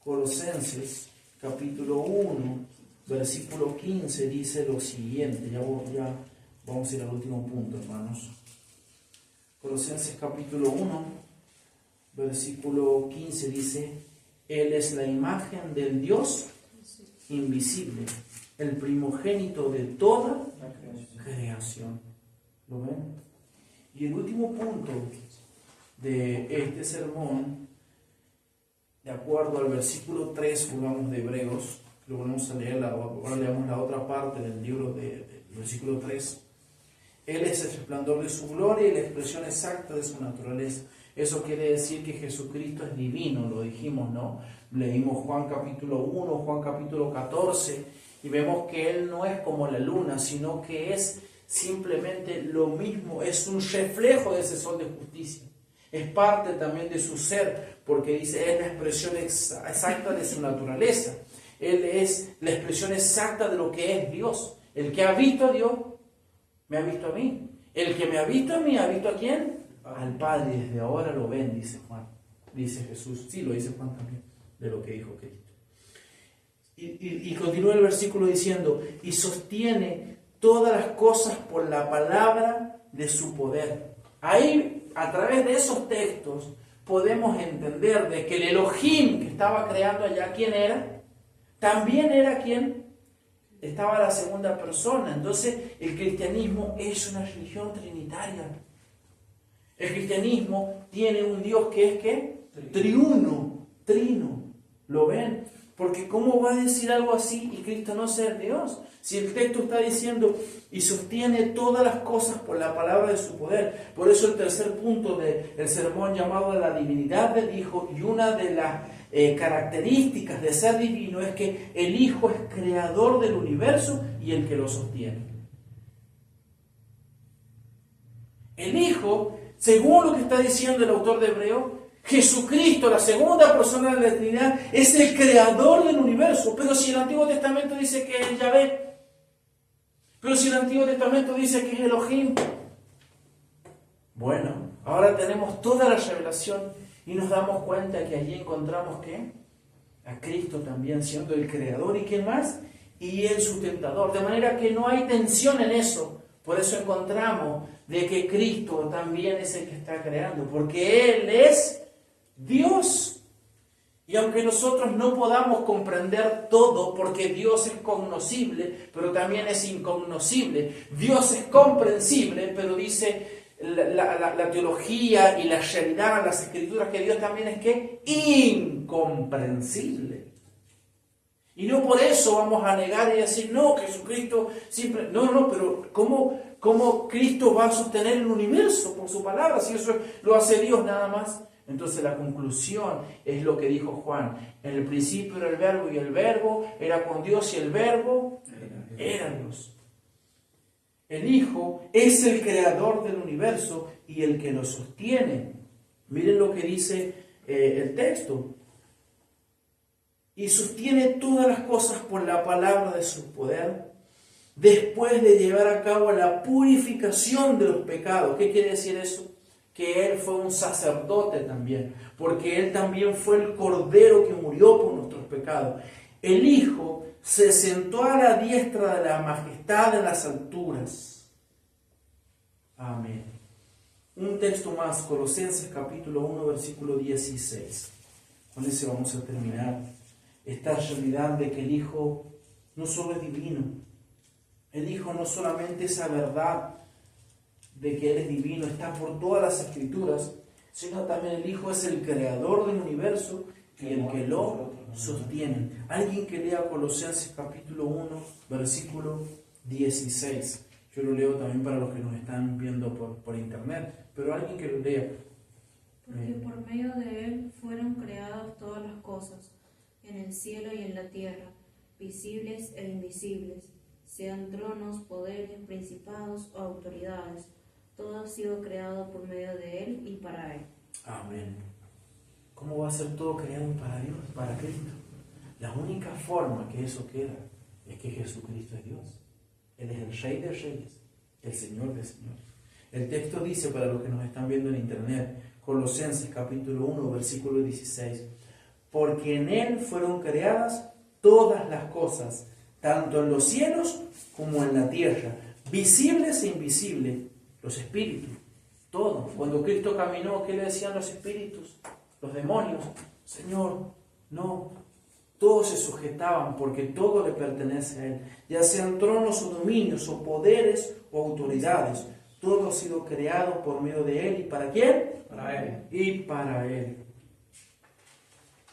Colosenses capítulo 1, versículo 15 dice lo siguiente. Ya vamos a ir al último punto, hermanos. Colosenses capítulo 1, versículo 15 dice: Él es la imagen del Dios invisible, el primogénito de toda la creación. ¿Lo ven? Y el último punto de este sermón, de acuerdo al versículo 3, volvamos de Hebreos, lo volvemos a leer, ahora leemos la otra parte del libro del versículo 3. Él es el resplandor de su gloria y la expresión exacta de su naturaleza. Eso quiere decir que Jesucristo es divino, lo dijimos, ¿no? Leímos Juan capítulo 1, Juan capítulo 14, y vemos que Él no es como la luna, sino que es simplemente lo mismo, es un reflejo de ese sol de justicia. Es parte también de su ser, porque dice, es la expresión exacta de su naturaleza. Él es la expresión exacta de lo que es Dios. El que ha visto a Dios, me ha visto a mí. El que me ha visto a mí, ¿ha visto a quién? Al Padre. Desde ahora lo ven, dice Juan. Dice Jesús. Sí, lo dice Juan también, de lo que dijo Cristo. Y continúa el versículo diciendo, y sostiene todas las cosas por la palabra de su poder. Ahí, a través de esos textos, podemos entender de que el Elohim que estaba creando allá, ¿quién era? También era quien estaba la segunda persona. Entonces, el cristianismo es una religión trinitaria. El cristianismo tiene un Dios que es ¿qué? Trino. ¿Lo ven? Porque ¿cómo va a decir algo así y Cristo no ser Dios? Si el texto está diciendo, y sostiene todas las cosas por la palabra de su poder. Por eso el tercer punto del sermón llamado la divinidad del Hijo, y una de las características de ser divino es que el Hijo es creador del universo y el que lo sostiene. El Hijo, según lo que está diciendo el autor de Hebreos, Jesucristo, la segunda persona de la Trinidad, es el creador del universo. Pero si el Antiguo Testamento dice que es Yahvé, pero si el Antiguo Testamento dice que es Elohim, bueno, ahora tenemos toda la revelación y nos damos cuenta que allí encontramos ¿qué? A Cristo también siendo el creador y ¿quién más? Y el sustentador. De manera que no hay tensión en eso. Por eso encontramos de que Cristo también es el que está creando, porque Él es Dios. Y aunque nosotros no podamos comprender todo, porque Dios es cognoscible, pero también es incognoscible. Dios es comprensible, pero dice la teología y la realidad, las escrituras, que Dios también es ¿qué? Incomprensible. Y no por eso vamos a negar y decir, no, que Jesucristo siempre... No, pero ¿cómo Cristo va a sostener el universo por su palabra? Si eso lo hace Dios nada más. Entonces la conclusión es lo que dijo Juan. En el principio era el verbo y el verbo era con Dios y el verbo era Dios. El Hijo es el creador del universo y el que lo sostiene. Miren lo que dice el texto. Y sostiene todas las cosas por la palabra de su poder, después de llevar a cabo la purificación de los pecados. ¿Qué quiere decir eso? Que Él fue un sacerdote también, porque Él también fue el Cordero que murió por nuestros pecados. El Hijo se sentó a la diestra de la majestad de las alturas. Amén. Un texto más, Colosenses capítulo 1, versículo 16. Con ese vamos a terminar esta realidad de que el Hijo no solo es divino, el Hijo no solamente esa verdad de que Él es divino, está por todas las Escrituras, sino también el Hijo es el creador del universo y el que lo sostiene. Alguien que lea Colosenses capítulo 1, versículo 16. Yo lo leo también para los que nos están viendo por internet, pero alguien que lo lea. Porque por medio de Él fueron creadas todas las cosas, en el cielo y en la tierra, visibles e invisibles, sean tronos, poderes, principados o autoridades. Todo ha sido creado por medio de Él y para Él. Amén. ¿Cómo va a ser todo creado para Dios, para Cristo? La única forma que eso queda es que Jesucristo es Dios. Él es el Rey de Reyes, el Señor de Señores. El texto dice, para los que nos están viendo en internet, Colosenses capítulo 1, versículo 16, porque en Él fueron creadas todas las cosas, tanto en los cielos como en la tierra, visibles e invisibles, los espíritus, todo. Cuando Cristo caminó, ¿qué le decían los espíritus? Los demonios, Señor, no. Todos se sujetaban porque todo le pertenece a Él, ya sean tronos o dominios o poderes o autoridades. Todo ha sido creado por medio de Él. ¿Y para quién? Para Él. Y para Él.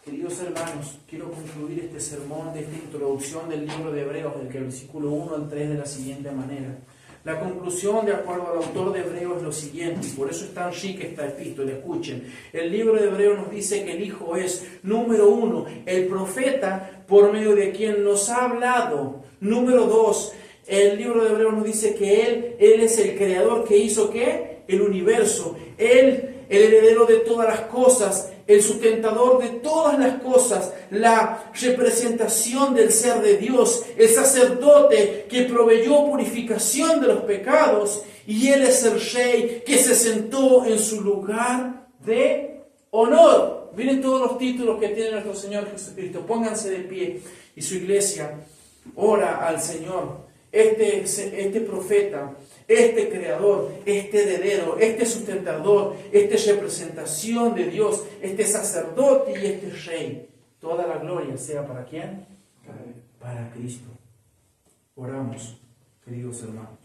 Queridos hermanos, quiero concluir este sermón de esta introducción del libro de Hebreos, del versículo 1 al 3, de la siguiente manera. La conclusión, de acuerdo al autor de Hebreos, es lo siguiente, y por eso es tan chic esta epístola. Escuchen, el libro de Hebreos nos dice que el Hijo es, número 1, el profeta por medio de quien nos ha hablado. Número 2, el libro de Hebreos nos dice que Él es el creador que hizo, ¿qué? El universo. Él, el heredero de todas las cosas, el sustentador de todas las cosas, la representación del ser de Dios, el sacerdote que proveyó purificación de los pecados, y Él es el Rey que se sentó en su lugar de honor. Miren todos los títulos que tiene nuestro Señor Jesucristo. Pónganse de pie y su iglesia ora al Señor. Este profeta, este creador, este heredero, este sustentador, esta representación de Dios, este sacerdote y este rey. Toda la gloria sea para ¿quién? Para Cristo. Oramos, queridos hermanos.